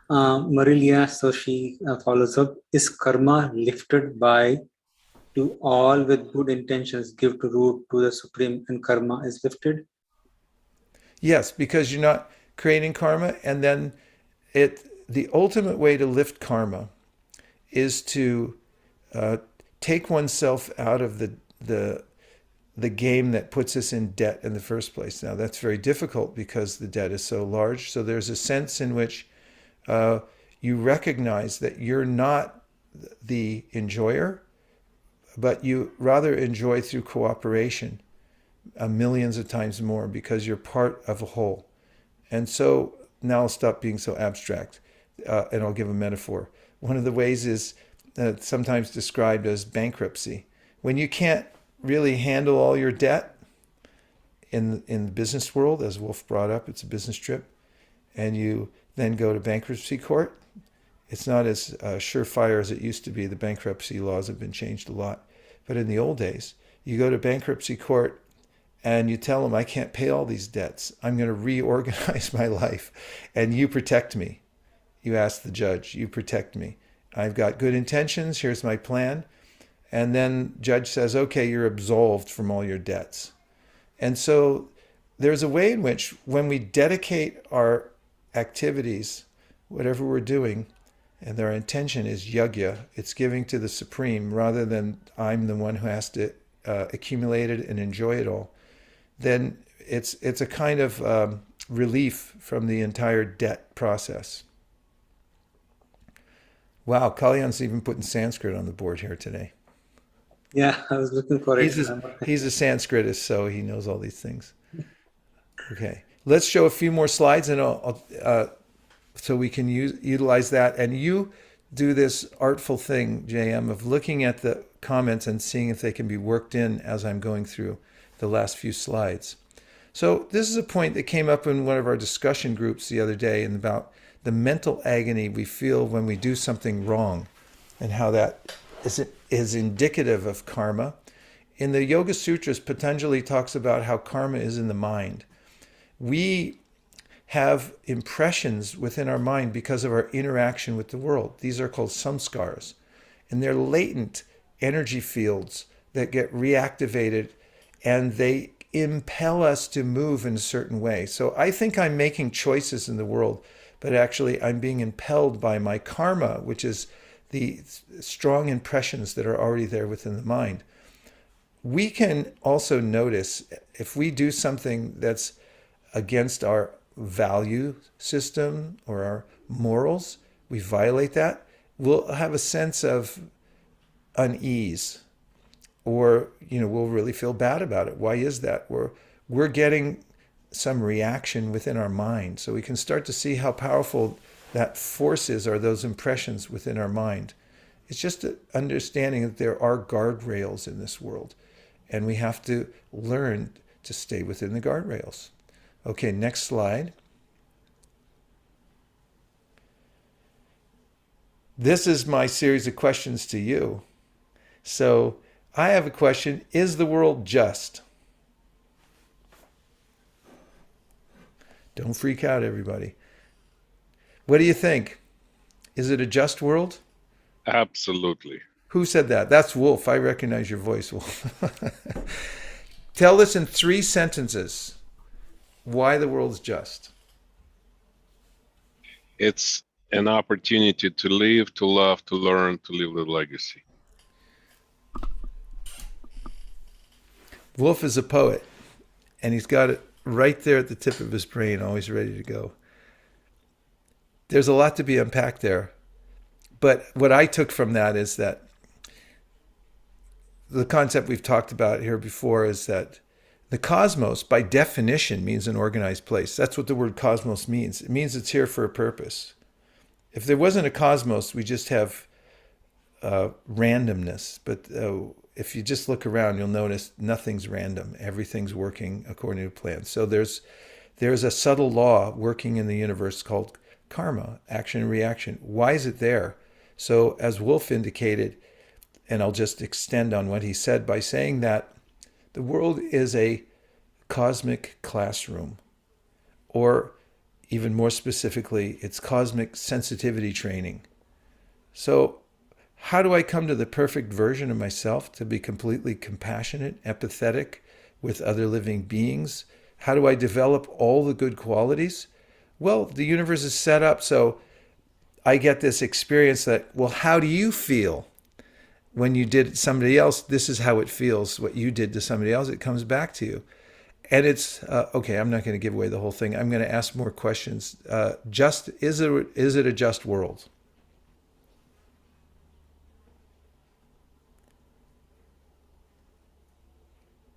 Marilia, so she follows up, is karma lifted by to all with good intentions give to root to the supreme and karma is lifted? Yes, because you're not creating karma, and then the ultimate way to lift karma is to take oneself out of the game that puts us in debt in the first place. Now that's very difficult because the debt is so large. So there's a sense in which you recognize that you're not the enjoyer, but you rather enjoy through cooperation millions of times more because you're part of a whole. And so now I'll stop being so abstract and I'll give a metaphor. One of the ways is sometimes described as bankruptcy. When you can't really handle all your debt in the business world, as Wolf brought up, it's a business trip, and you then go to bankruptcy court, it's not as surefire as it used to be. The bankruptcy laws have been changed a lot. But in the old days, you go to bankruptcy court and you tell them, I can't pay all these debts. I'm going to reorganize my life. And you protect me. You ask the judge, you protect me. I've got good intentions. Here's my plan. And then judge says, okay, you're absolved from all your debts. And so there's a way in which when we dedicate our activities, whatever we're doing, and our intention is yajna, it's giving to the Supreme rather than I'm the one who has to accumulate it and enjoy it all, then it's a kind of relief from the entire debt process. Wow, Kalyan's even putting Sanskrit on the board here today. Yeah, I was looking for it. He's a Sanskritist, so he knows all these things. Okay, let's show a few more slides, and so we can utilize that. And you do this artful thing, JM, of looking at the comments and seeing if they can be worked in as I'm going through the last few slides. So this is a point that came up in one of our discussion groups the other day, and about the mental agony we feel when we do something wrong, and how that is indicative of karma. In the Yoga Sutras, Patanjali talks about how karma is in the mind. We have impressions within our mind because of our interaction with the world. These are called samskars, and they're latent energy fields that get reactivated, and they impel us to move in a certain way. So I think I'm making choices in the world, but actually I'm being impelled by my karma, which is the strong impressions that are already there within the mind. We can also notice if we do something that's against our value system or our morals, we violate that, we'll have a sense of unease, or we'll really feel bad about it. Why is that? We're getting some reaction within our mind. So we can start to see how powerful that force is, or those impressions within our mind. It's just an understanding that there are guardrails in this world, and we have to learn to stay within the guardrails. Okay, next slide. This is my series of questions to you. So I have a question. Is the world just? Don't freak out, everybody. What do you think? Is it a just world? Absolutely. Who said that? That's Wolf. I recognize your voice, Wolf. Tell us in 3 sentences why the world's just. It's an opportunity to live, to love, to learn, to leave a legacy. Wolf is a poet, and he's got it right there at the tip of his brain, always ready to go. There's a lot to be unpacked there. But what I took from that is that the concept we've talked about here before is that the cosmos, by definition, means an organized place. That's what the word cosmos means. It means it's here for a purpose. If there wasn't a cosmos, we just have randomness. But if you just look around, you'll notice nothing's random. Everything's working according to plan. So there's a subtle law working in the universe called karma, action and reaction. Why is it there? So as Wolf indicated, and I'll just extend on what he said by saying that the world is a cosmic classroom, or even more specifically, it's cosmic sensitivity training. So how do I come to the perfect version of myself to be completely compassionate, empathetic with other living beings? How do I develop all the good qualities? Well, the universe is set up so I get this experience that, well, how do you feel when you did somebody else? This is how it feels. What you did to somebody else, it comes back to you. And it's okay. I'm not going to give away the whole thing. I'm going to ask more questions. Just is it a just world?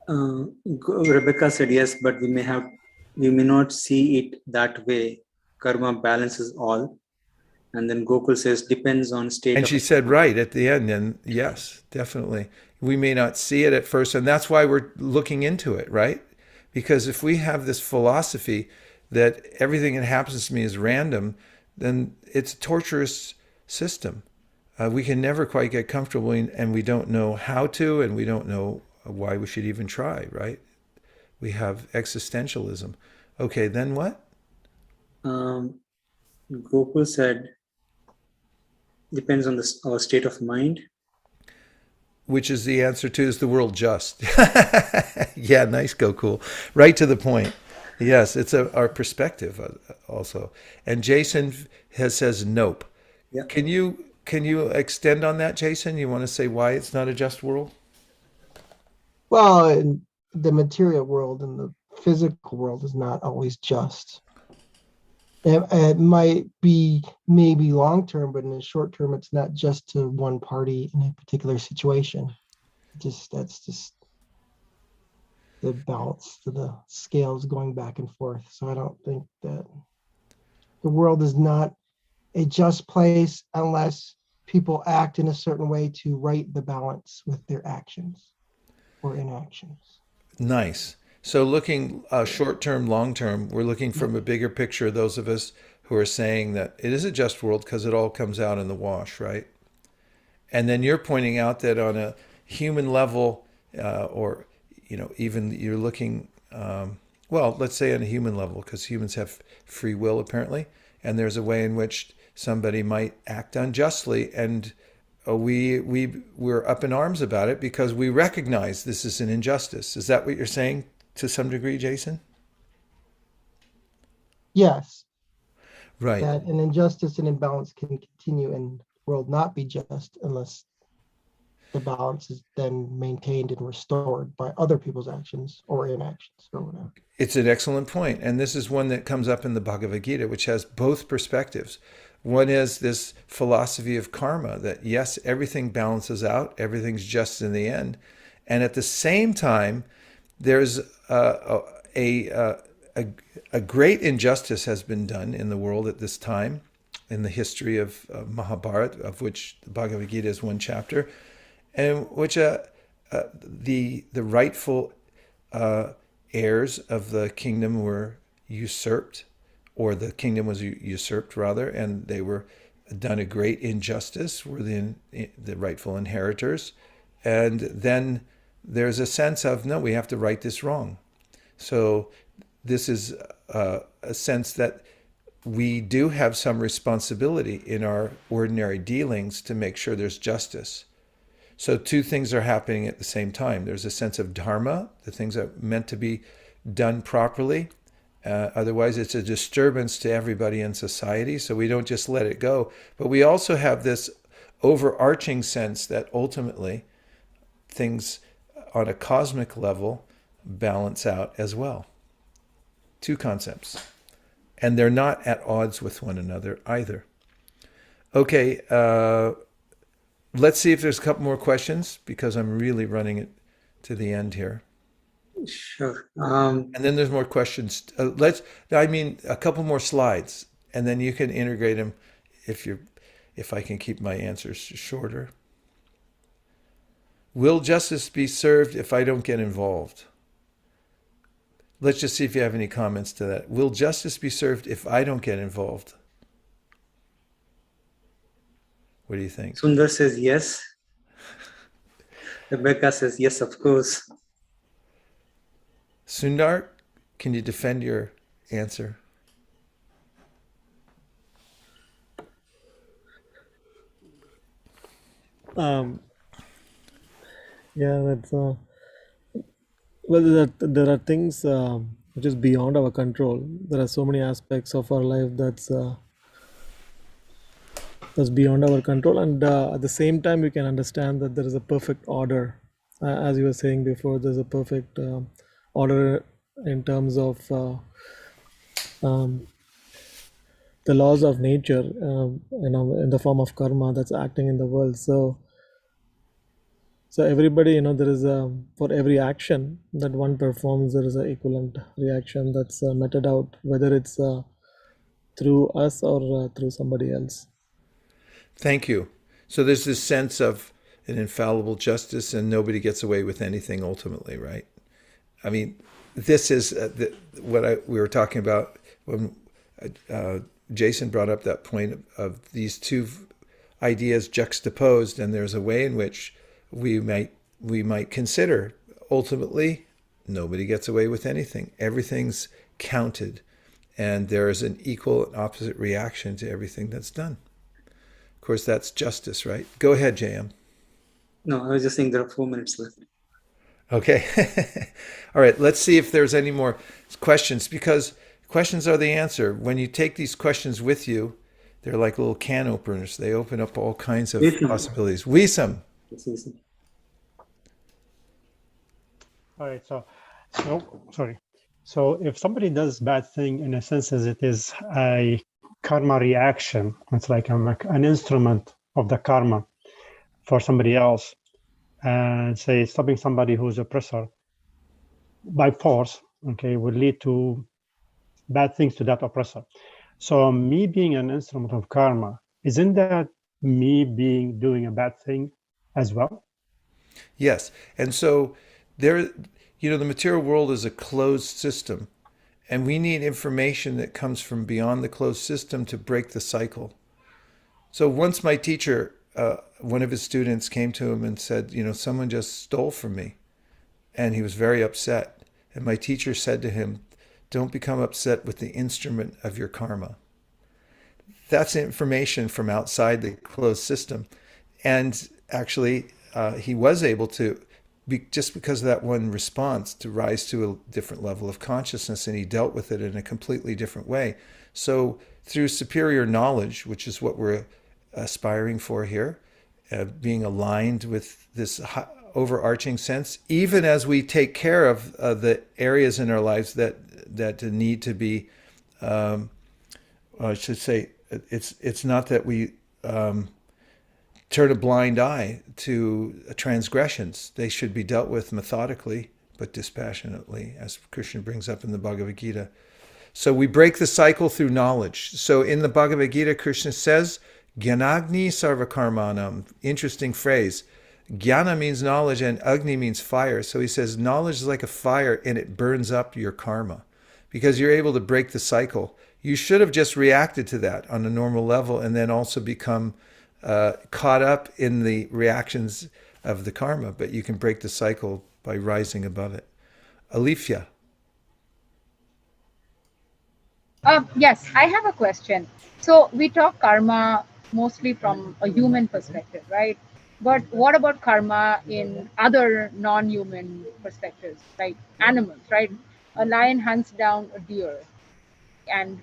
Rebecca said yes, but we may not see it that way. Karma balances all. And then Gokul says depends on state. And she said right at the end, and yes, definitely. We may not see it at first, and that's why we're looking into it, right? Because if we have this philosophy that everything that happens to me is random, then it's a torturous system. We can never quite get comfortable, and we don't know how to, and we don't know why we should even try, right? We have existentialism. Okay, then what? Gokul said depends on our state of mind. Which is the answer to, is the world just? Yeah, nice, Gokul. Right to the point. Yes, it's our perspective also. And Jason says nope. Yeah. Can you extend on that, Jason? You want to say why it's not a just world? Well, in the material world and the physical world is not always just. It might be maybe long term, but in the short term, it's not just to one party in a particular situation. That's just the balance to the scales going back and forth. So I don't think that the world is not a just place unless people act in a certain way to right the balance with their actions or inactions. Nice. So looking short term, long term, we're looking from a bigger picture, those of us who are saying that it is a just world because it all comes out in the wash, right? And then you're pointing out that on a human level, or, even you're looking, well, let's say on a human level, because humans have free will apparently, and there's a way in which somebody might act unjustly, and we're up in arms about it because we recognize this is an injustice. Is that what you're saying? To some degree, Jason? Yes. Right. That an injustice and imbalance can continue and the world not be just unless the balance is then maintained and restored by other people's actions or inactions or whatever. It's an excellent point. And this is one that comes up in the Bhagavad Gita, which has both perspectives. One is this philosophy of karma, that yes, everything balances out, everything's just in the end. And at the same time, there's a great injustice has been done in the world at this time, in the history of Mahabharata, of which the Bhagavad Gita is one chapter, and which the rightful heirs of the kingdom were usurped, or the kingdom was usurped rather, and they were done a great injustice, were the rightful inheritors, and then there's a sense of, no, we have to right this wrong. So this is a sense that we do have some responsibility in our ordinary dealings to make sure there's justice. So two things are happening at the same time. There's a sense of dharma, the things are meant to be done properly. Otherwise, it's a disturbance to everybody in society. So we don't just let it go. But we also have this overarching sense that ultimately things on a cosmic level balance out as well. Two concepts. And they're not at odds with one another either. Okay, let's see if there's a couple more questions, because I'm really running it to the end here. Sure. And then there's more questions. A couple more slides, and then you can integrate them if I can keep my answers shorter. Will justice be served if I don't get involved? Let's just see if you have any comments to that. Will justice be served if I don't get involved? What do you think? Sundar says yes. Rebecca says yes, of course. Sundar, can you defend your answer? Yeah, that's well, there are things which is beyond our control. There are so many aspects of our life that's beyond our control, and at the same time, we can understand that there is a perfect order. As you were saying before, there's a perfect order in terms of the laws of nature, in the form of karma that's acting in the world. So everybody, there is for every action that one performs, there is an equivalent reaction that's meted out, whether it's through us or through somebody else. Thank you. So there's this sense of an infallible justice, and nobody gets away with anything ultimately, right? I mean, this is we were talking about when Jason brought up that point of these two ideas juxtaposed, and there's a way in which we might consider ultimately nobody gets away with anything. Everything's counted, and there is an equal and opposite reaction to everything that's done. Of course, that's justice, right? Go ahead, JM. No, I was just saying there are 4 minutes left. Okay. All right. Let's see if there's any more questions, because questions are the answer. When you take these questions with you, they're like little can openers. They open up all kinds of possibilities. Wisam. All right. So sorry. So if somebody does bad thing, in a sense, as it is a karma reaction, it's like an instrument of the karma for somebody else, and say stopping somebody who's oppressor by force, okay, would lead to bad things to that oppressor. So me being an instrument of karma, isn't that me doing a bad thing as well? Yes. And so the material world is a closed system, and we need information that comes from beyond the closed system to break the cycle. So once my teacher, one of his students came to him and said, someone just stole from me. And he was very upset. And my teacher said to him, don't become upset with the instrument of your karma. That's information from outside the closed system. And actually, he was able to, just because of that one response, to rise to a different level of consciousness, and he dealt with it in a completely different way. So through superior knowledge, which is what we're aspiring for here, being aligned with this overarching sense, even as we take care of the areas in our lives that need to be, I should say, it's not that we turn a blind eye to transgressions. They should be dealt with methodically, but dispassionately, as Krishna brings up in the Bhagavad Gita. So we break the cycle through knowledge. So in the Bhagavad Gita, Krishna says, Gyanagni sarvakarmanam. Interesting phrase. Jnana means knowledge and Agni means fire. So he says knowledge is like a fire and it burns up your karma because you're able to break the cycle. You should have just reacted to that on a normal level and then also become caught up in the reactions of the karma, but you can break the cycle by rising above it. Alifia. Yes, I have a question. So we talk karma mostly from a human perspective, right? But what about karma in other non-human perspectives, like animals, right? A lion hunts down a deer, and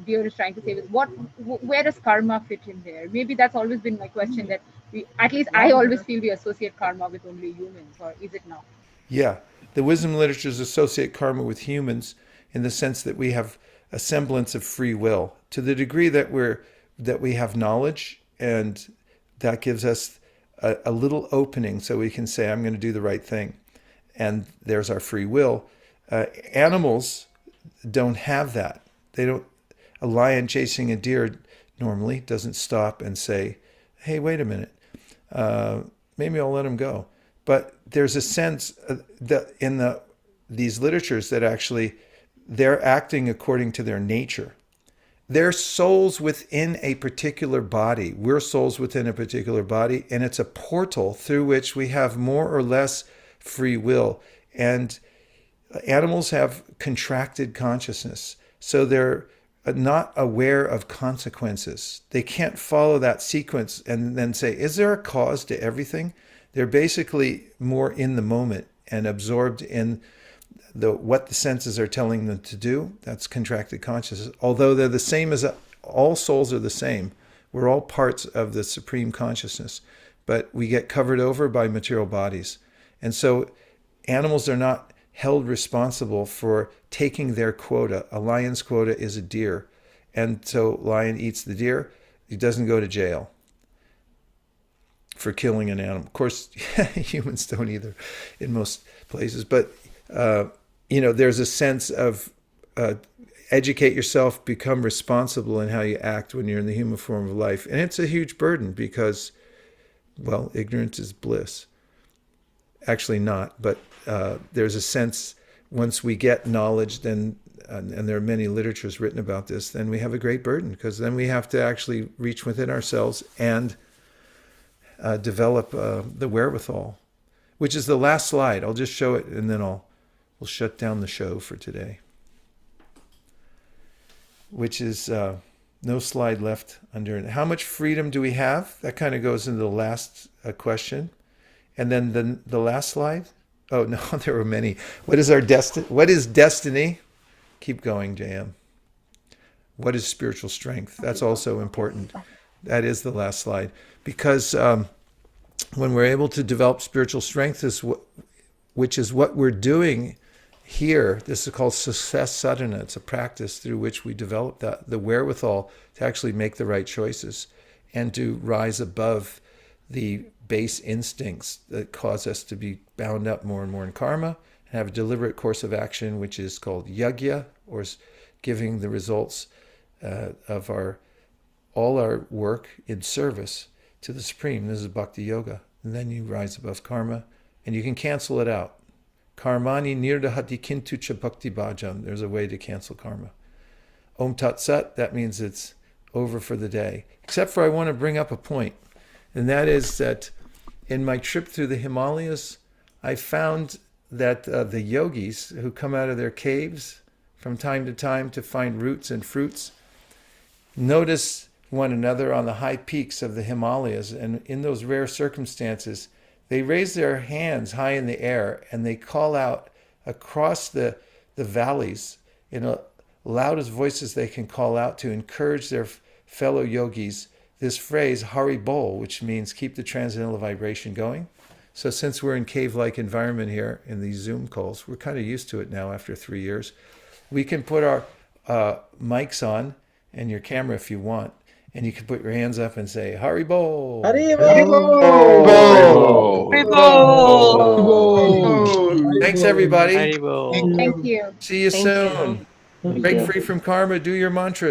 deer is trying to save it. Where does karma fit in there? Maybe that's always been my question. That at least I always feel we associate karma with only humans, or is it not? Yeah, the wisdom literatures associate karma with humans in the sense that we have a semblance of free will to the degree that we have knowledge, and that gives us a little opening so we can say, I'm going to do the right thing. And there's our free will. Animals don't have that. A lion chasing a deer normally, doesn't stop and say, hey, wait a minute, maybe I'll let him go. But there's a sense that in these literatures that actually they're acting according to their nature. They're souls within a particular body. We're souls within a particular body, and it's a portal through which we have more or less free will. And animals have contracted consciousness, so they're not aware of consequences. They can't follow that sequence and then say, is there a cause to everything? They're basically more in the moment and absorbed in what the senses are telling them to do. That's contracted consciousness. Although they're the same as all souls are the same. We're all parts of the supreme consciousness, but we get covered over by material bodies. And so animals are not held responsible for taking their quota. A lion's quota is a deer. And so lion eats the deer. He doesn't go to jail for killing an animal. Of course, humans don't either in most places. But, there's a sense of educate yourself, become responsible in how you act when you're in the human form of life. And it's a huge burden because, well, ignorance is bliss. Actually not, but there's a sense once we get knowledge, then, and there are many literatures written about this, then we have a great burden because then we have to actually reach within ourselves and develop the wherewithal, which is the last slide. I'll just show it and then we'll shut down the show for today, which is no slide left under. How much freedom do we have? That kind of goes into the last question. And then the last slide. Oh no, there were many. What is our destiny? What is destiny? Keep going, JM. What is spiritual strength? That's also important. That is the last slide. Because when we're able to develop spiritual strength, which is what we're doing here, this is called success sadhana. It's a practice through which we develop the wherewithal to actually make the right choices and to rise above the base instincts that cause us to be bound up more and more in karma and have a deliberate course of action, which is called yajna, or giving the results of all our work in service to the Supreme. This is Bhakti Yoga. And then you rise above karma, and you can cancel it out. Karmani nirdahati kintu cha bhakti bhajam. There's a way to cancel karma. Om Tat Sat, that means it's over for the day. Except for I want to bring up a point, and that is that in my trip through the Himalayas, I found that the yogis who come out of their caves from time to find roots and fruits notice one another on the high peaks of the Himalayas, and in those rare circumstances, they raise their hands high in the air and they call out across the valleys in the loudest voices they can call out to encourage their fellow yogis this phrase, Hari Bol, which means keep the transcendental vibration going. So since we're in cave-like environment here in these Zoom calls, we're kind of used to it now after 3 years. We can put our mics on and your camera if you want, and you can put your hands up and say, Hari Bol. Hari Bol. Thanks, everybody. Thank you. See you soon. Break free from karma. Do your mantras.